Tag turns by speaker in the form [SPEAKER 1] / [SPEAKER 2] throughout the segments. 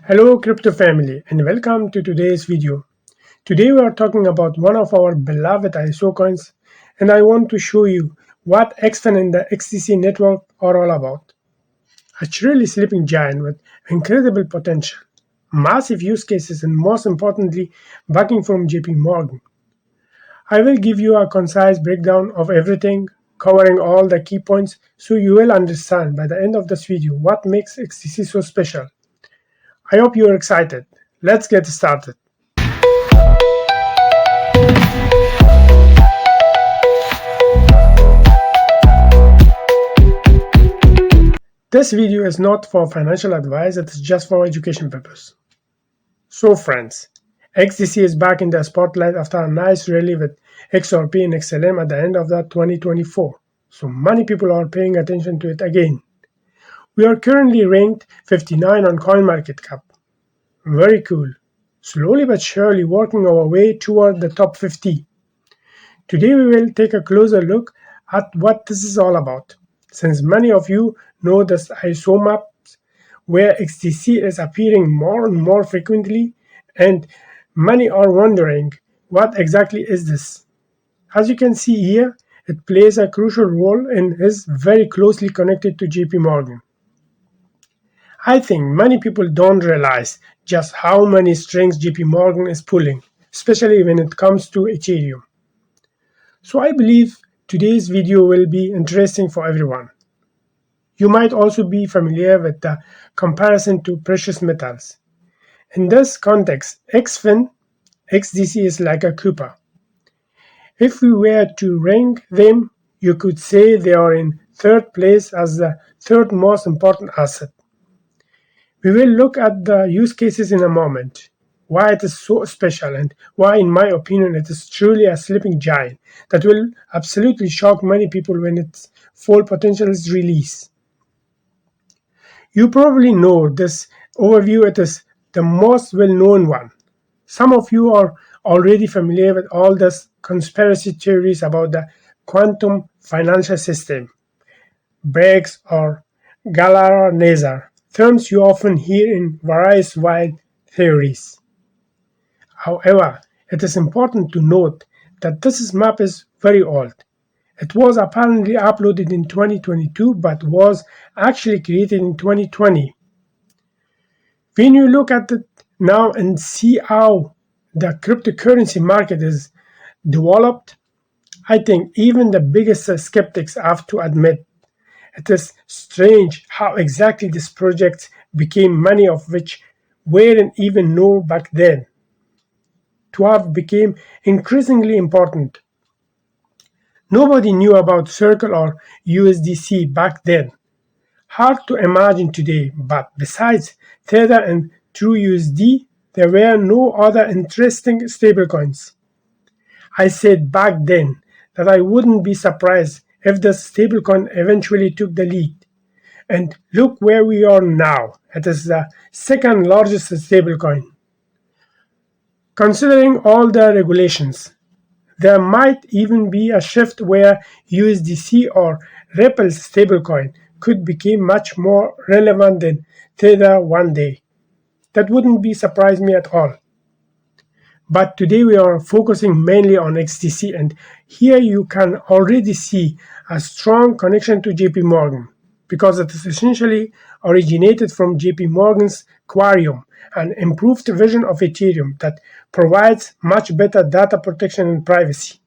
[SPEAKER 1] Hello crypto family and welcome to today's video. Today we are talking about one of our beloved ISO coins and I want to show you what XinFin and the XDC network are all about. A truly sleeping giant with incredible potential, massive use cases and most importantly backing from JP Morgin. I will give you a concise breakdown of everything, covering all the key points so you will understand by the end of this video what makes XDC so special. I hope you are excited. Let's get started. This video is not for financial advice, it is just for education purpose. So friends, XDC is back in the spotlight after a nice rally with XRP and XLM at the end of that 2024. So many people are paying attention to it again. We are currently ranked 59 on CoinMarketCap. Very cool. Slowly but surely working our way toward the top 50. Today we will take a closer look at what this is all about, since many of you know the ISO maps where XDC is appearing more and more frequently, and many are wondering what exactly is this. As you can see here, it plays a crucial role and is very closely connected to JP Morgin. I think many people don't realize just how many strings JP Morgin is pulling, especially when it comes to Ethereum. So I believe today's video will be interesting for everyone. You might also be familiar with the comparison to precious metals. In this context, XinFin XDC is like a Cooper. If we were to rank them, you could say they are in third place as the third most important asset. We will look at the use cases in a moment, why it is so special and why in my opinion it is truly a sleeping giant that will absolutely shock many people when its full potential is released. You probably know this overview, it is the most well-known one. Some of you are already familiar with all these conspiracy theories about the quantum financial system, BRICS or Galar-Nazar, terms you often hear in various wild theories. However, it is important to note that this map is very old. It was apparently uploaded in 2022 but was actually created in 2020. When you look at it now and see how the cryptocurrency market is developed, I think even the biggest skeptics have to admit it is strange how exactly these projects became, many of which weren't even known back then, to have become increasingly important. Nobody knew about Circle or USDC back then. Hard to imagine today, but besides Tether and TrueUSD, there were no other interesting stablecoins. I said back then that I wouldn't be surprised if the stablecoin eventually took the lead. And look where we are now. It is the second largest stablecoin. Considering all the regulations, there might even be a shift where USDC or Ripple's stablecoin could become much more relevant than Tether one day. That wouldn't be surprise me at all. But today we are focusing mainly on XDC, and here you can already see a strong connection to JP Morgin because it is essentially originated from JP Morgan's Quarium, an improved version of Ethereum that provides much better data protection and privacy.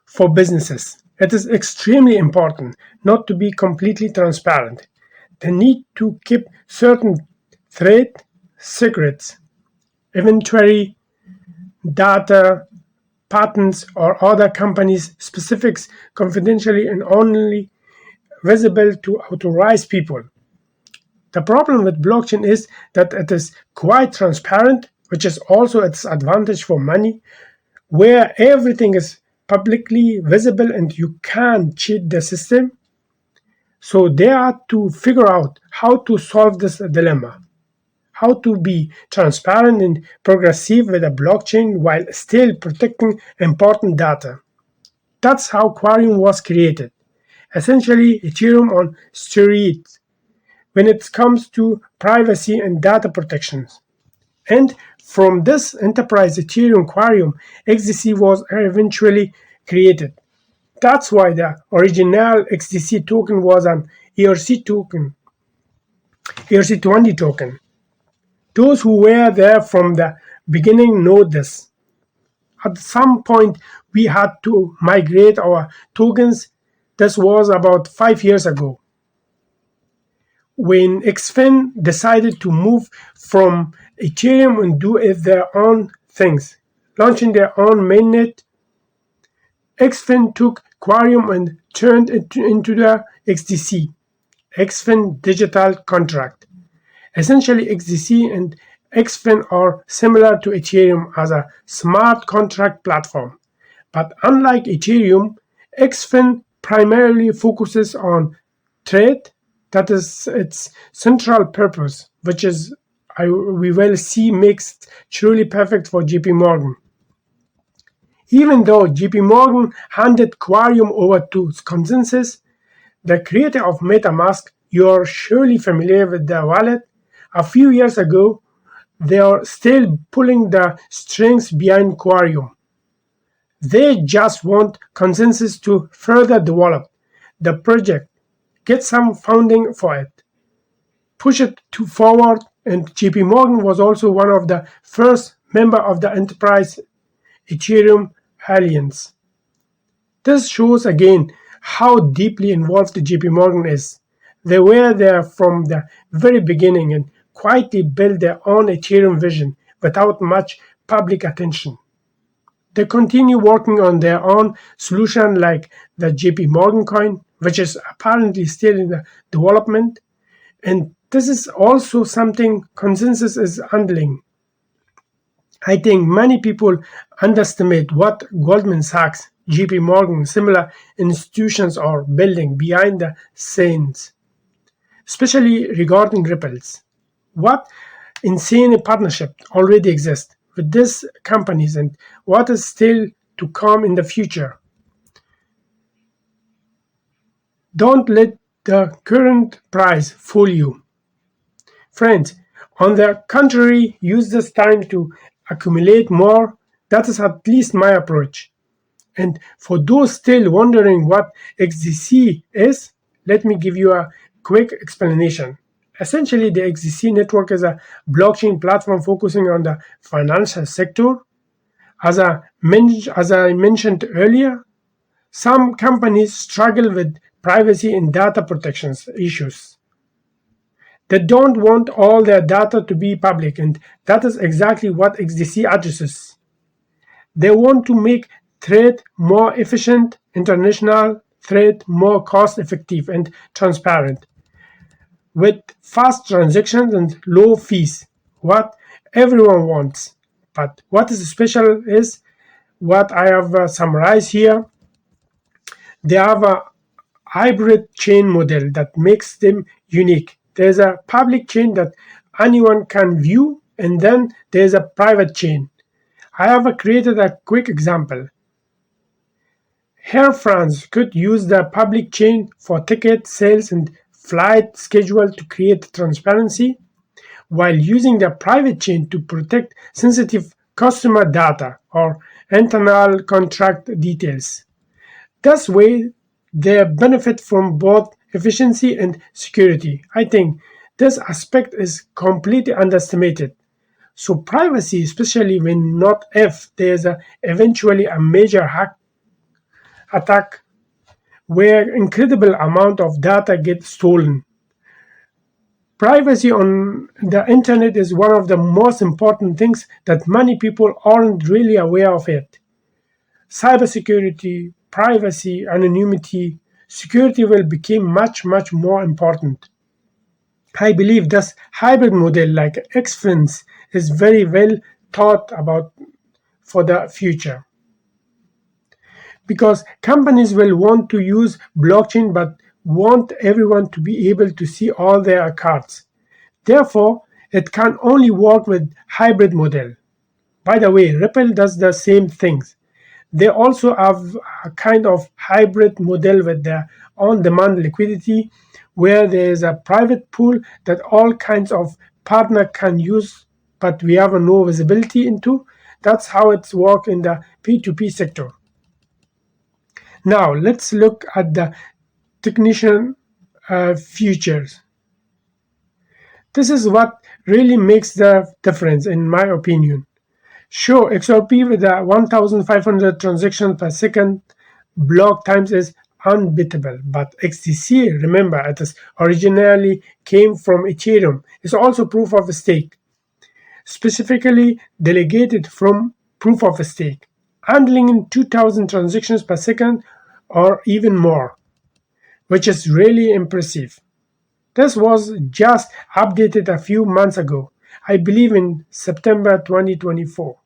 [SPEAKER 1] For businesses, it is extremely important not to be completely transparent. The need to keep certain trade secrets, inventory, data, patents, or other companies' specifics confidentially and only visible to authorized people. The problem with blockchain is that it is quite transparent, which is also its advantage for money, where everything is publicly visible and you can't cheat the system. So they are to figure out how to solve this dilemma. How to be transparent and progressive with a blockchain while still protecting important data. That's how Quarium was created. Essentially, Ethereum on steroids, when it comes to privacy and data protections. And from this enterprise Ethereum Quarium, XDC was eventually created. That's why the original XDC token was an ERC token, ERC20 token. Those who were there from the beginning know this. At some point, we had to migrate our tokens. This was about 5 years ago, when XinFin decided to move from Ethereum and do their own things, launching their own mainnet. XinFin took Quarium and turned it into the XDC, XinFin Digital Contract. Essentially, XDC and XinFin are similar to Ethereum as a smart contract platform. But unlike Ethereum, XinFin primarily focuses on trade. That is its central purpose, which is, we will see, makes it truly perfect for JP Morgin. Even though JP Morgin handed Quarium over to ConsenSys, the creator of MetaMask, you are surely familiar with the wallet. A few years ago, they are still pulling the strings behind Quarium. They just want ConsenSys to further develop the project, get some funding for it, push it forward, and JP Morgin was also one of the first members of the Enterprise Ethereum Alliance. This shows again how deeply involved JP Morgin is. They were there from the very beginning and quietly built their own Ethereum vision without much public attention. They continue working on their own solution like the JP Morgin coin, which is apparently still in the development. And this is also something ConsenSys is handling. I think many people underestimate what Goldman Sachs, JP Morgan, similar institutions are building behind the scenes, especially regarding Ripples. What insane partnership already exists with these companies and what is still to come in the future. Don't let the current price fool you. Friends, on the contrary, use this time to accumulate more. That is at least my approach. And for those still wondering what XDC is, let me give you a quick explanation. Essentially, the XDC network is a blockchain platform focusing on the financial sector. As I mentioned earlier, some companies struggle with privacy and data protections issues. They don't want all their data to be public, and that is exactly what XDC addresses. They want to make trade more efficient, international trade more cost-effective and transparent, with fast transactions and low fees, what everyone wants. But what is special is what I have summarized here. They have a hybrid chain model that makes them unique. There's a public chain that anyone can view, and then there's a private chain. I have created a quick example. Air France could use the public chain for ticket sales and flight schedule to create transparency, while using the private chain to protect sensitive customer data or internal contract details. This way, they benefit from both efficiency and security. I think this aspect is completely underestimated. So privacy, especially when not if there's eventually a major attack where incredible amount of data gets stolen. Privacy on the internet is one of the most important things that many people aren't really aware of it. Cybersecurity, privacy, anonymity, security will become much more important. I believe this hybrid model like XinFin's is very well thought about for the future. Because companies will want to use blockchain but want everyone to be able to see all their cards. Therefore, it can only work with hybrid model. By the way, Ripple does the same things. They also have a kind of hybrid model with their on-demand liquidity, where there is a private pool that all kinds of partner can use, but we have no visibility into. That's how it's work in the P2P sector. Now let's look at the technician futures. This is what really makes the difference in my opinion. Sure, XRP with a 1500 transactions per second block times is unbeatable, but XDC, remember, it is originally came from Ethereum, is also proof of stake, specifically delegated from proof of stake, handling 2000 transactions per second or even more, which is really impressive. This was just updated a few months ago, I believe in September 2024.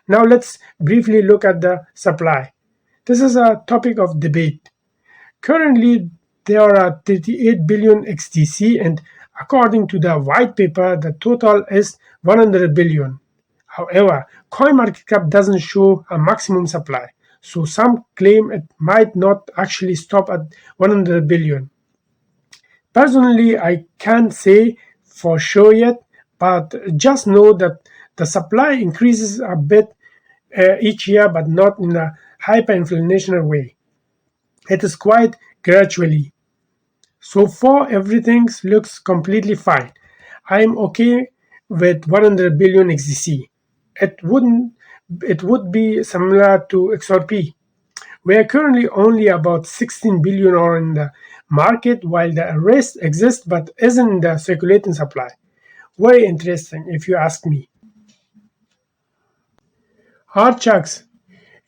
[SPEAKER 1] Now let's briefly look at the supply. This is a topic of debate. Currently, there are 38 billion XDC, and according to the white paper, the total is 100 billion. However, CoinMarketCap doesn't show a maximum supply, so some claim it might not actually stop at 100 billion. Personally, I can't say for sure yet, but just know that the supply increases a bit each year, but not in a hyperinflationary way. It is quite gradually. So far, everything looks completely fine. I am okay with 100 billion XDC. It would be similar to XRP. We are currently only about 16 billion are in the market, while the rest exists but isn't in the circulating supply. Very interesting, if you ask me. Archax,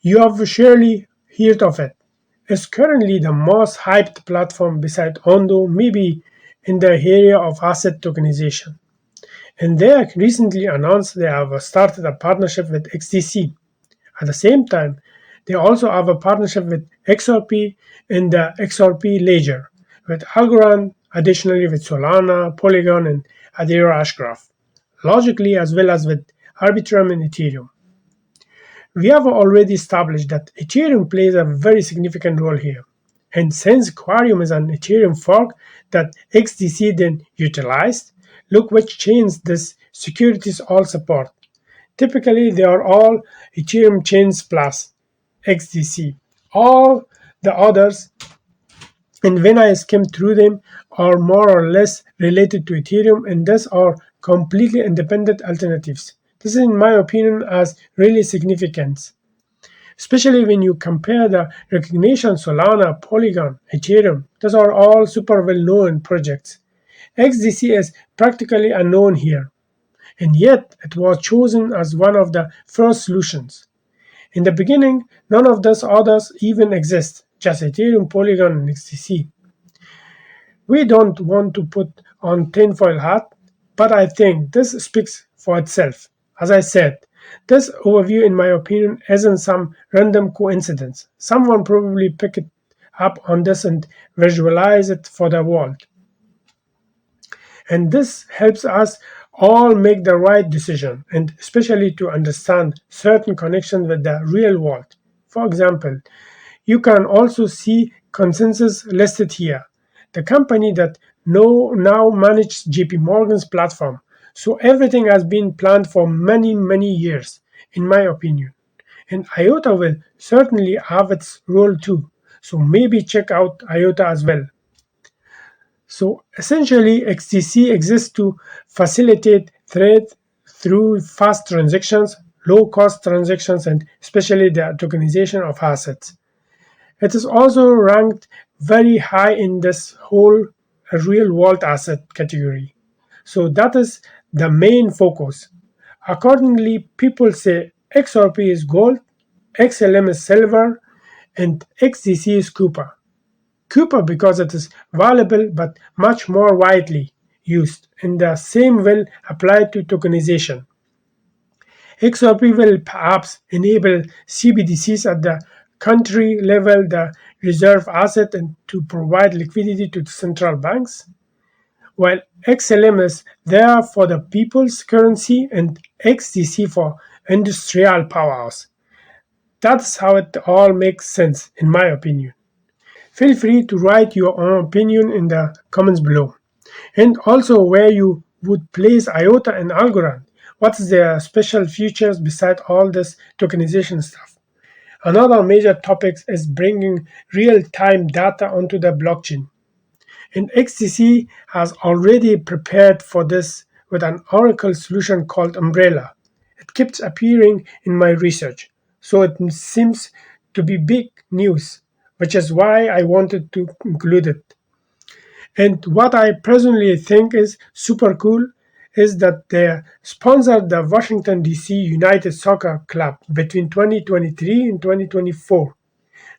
[SPEAKER 1] you have surely heard of it. It's currently the most hyped platform beside Ondo, maybe in the area of asset tokenization. And they have recently announced they have started a partnership with XDC. At the same time, they also have a partnership with XRP in the XRP ledger, with Algorand, additionally with Solana, Polygon, and Adero Hashgraph, logically as well as with Arbitrum and Ethereum. We have already established that Ethereum plays a very significant role here. And since Aquarium is an Ethereum fork that XDC then utilized, look which chains this securities all support. Typically, they are all Ethereum chains plus XDC. All the others, and when I skim through them, are more or less related to Ethereum and thus are completely independent alternatives. This is, in my opinion, as really significant, especially when you compare the recognition Solana, Polygon, Ethereum. Those are all super well-known projects. XDC is practically unknown here, and yet it was chosen as one of the first solutions. In the beginning, none of those others even exist, just Ethereum, Polygon, and XDC. We don't want to put on tinfoil hat, but I think this speaks for itself. As I said, this overview, in my opinion, isn't some random coincidence. Someone probably picked up on this and visualized it for the world. And this helps us all make the right decision, and especially to understand certain connections with the real world. For example, you can also see Consensus listed here, the company that now manages JP Morgan's platform. So everything has been planned for many, many years, in my opinion. And IOTA will certainly have its role too. So maybe check out IOTA as well. So essentially, XDC exists to facilitate trade through fast transactions, low-cost transactions, and especially the tokenization of assets. It is also ranked very high in this whole real-world asset category. So that is the main focus. Accordingly, people say XRP is gold, XLM is silver, and XDC is copper. Copper because it is valuable but much more widely used, and the same will apply to tokenization. XRP will perhaps enable CBDCs at the country level, the reserve asset, and to provide liquidity to central banks, while XLM is there for the people's currency and XDC for industrial powers. That's how it all makes sense, in my opinion. Feel free to write your own opinion in the comments below. And also where you would place IOTA and Algorand. What's their special features beside all this tokenization stuff? Another major topic is bringing real-time data onto the blockchain. And XDC has already prepared for this with an Oracle solution called Umbrella. It keeps appearing in my research, so it seems to be big news, which is why I wanted to include it. And what I personally think is super cool is that they sponsored the Washington DC United Soccer Club between 2023 and 2024.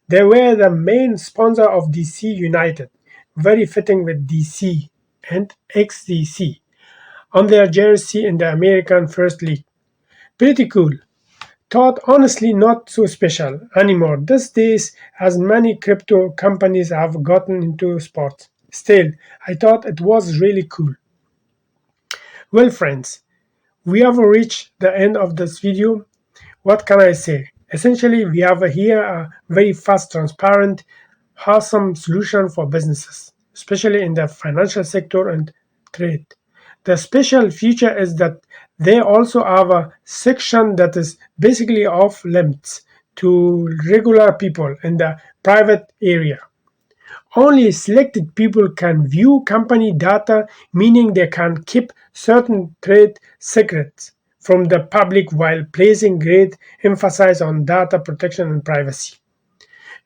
[SPEAKER 1] They were the main sponsor of DC United, very fitting with DC and XDC on their jersey in the American First League. Pretty cool. Thought honestly not so special anymore these days as many crypto companies have gotten into sports. Still, I thought it was really cool. Well friends, we have reached the end of this video. What can I say? Essentially, we have here a very fast, transparent, awesome solution for businesses, especially in the financial sector and trade. The special feature is that they also have a section that is basically off limits to regular people in the private area. Only selected people can view company data, meaning they can keep certain trade secrets from the public while placing great emphasis on data protection and privacy.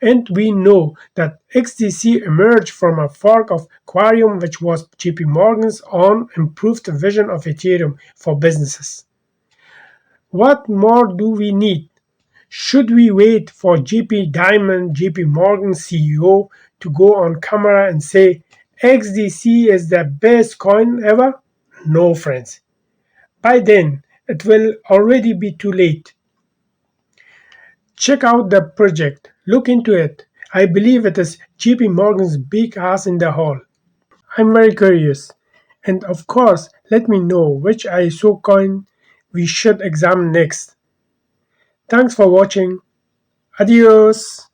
[SPEAKER 1] And we know that XDC emerged from a fork of Quarium, which was JP Morgan's own improved version of Ethereum for businesses. What more do we need? Should we wait for JP Diamond, JP Morgan CEO, to go on camera and say XDC is the best coin ever? No, friends. By then, it will already be too late. Check out the project, look into it. I believe it is JP Morgan's big ass in the hall. I'm very curious. And of course, let me know which ISO coin we should examine next. Thanks for watching. Adios.